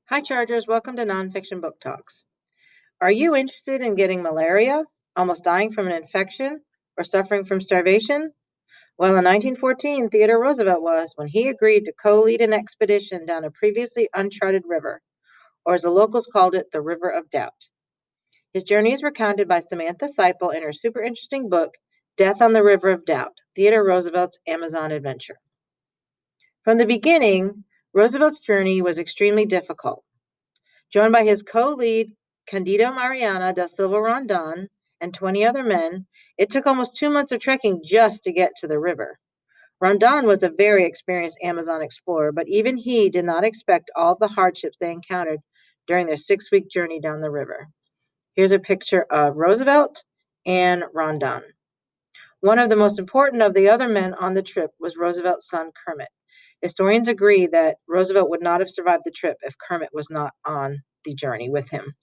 Hi, Chargers. Welcome to Nonfiction Book Talks. Are you interested in getting malaria, almost dying from an infection, or suffering from starvation? Well, in 1914, Theodore Roosevelt was when he agreed to co-lead an expedition down a previously uncharted river, or as the locals called it, the River of Doubt. His journey is recounted by Samantha Seipel in her super interesting book, Death on the River of Doubt, Theodore Roosevelt's Amazon Adventure. From the beginning, Roosevelt's journey was extremely difficult. Joined by his co-lead Candido Mariana da Silva Rondon and 20 other men, it took almost 2 months of trekking just to get to the river. Rondon was a very experienced Amazon explorer, but even he did not expect all the hardships they encountered during their 6-week journey down the river. Here's a picture of Roosevelt and Rondon. One of the most important of the other men on the trip was Roosevelt's son, Kermit. Historians agree that Roosevelt would not have survived the trip if Kermit was not on the journey with him.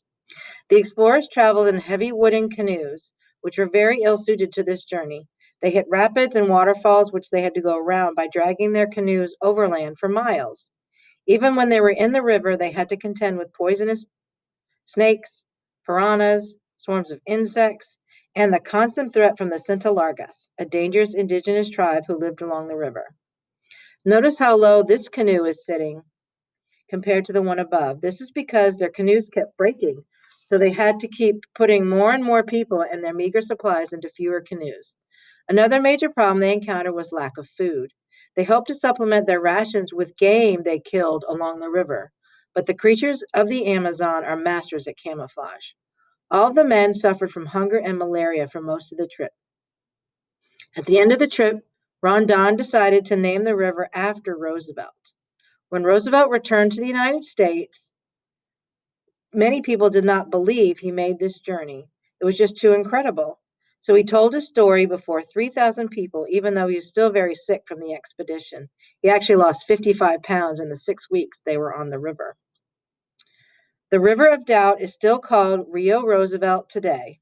The explorers traveled in heavy wooden canoes, which were very ill-suited to this journey. They hit rapids and waterfalls, which they had to go around by dragging their canoes overland for miles. Even when they were in the river, they had to contend with poisonous snakes, piranhas, swarms of insects, and the constant threat from the Cinta-Largas, a dangerous indigenous tribe who lived along the river. Notice how low this canoe is sitting compared to the one above. This is because their canoes kept breaking, so they had to keep putting more and more people and their meager supplies into fewer canoes. Another major problem they encountered was lack of food. They hoped to supplement their rations with game they killed along the river, but the creatures of the Amazon are masters at camouflage. All of the men suffered from hunger and malaria for most of the trip. At the end of the trip, Rondon decided to name the river after Roosevelt. When Roosevelt returned to the United States, many people did not believe he made this journey. It was just too incredible. So he told his story before 3,000 people, even though he was still very sick from the expedition. He actually lost 55 pounds in the 6 weeks they were on the river. The River of Doubt is still called Rio Roosevelt today.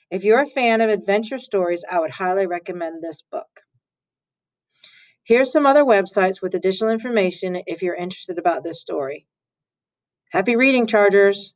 If you're a fan of adventure stories, I would highly recommend this book. Here's some other websites with additional information if you're interested about this story. Happy reading, Chargers!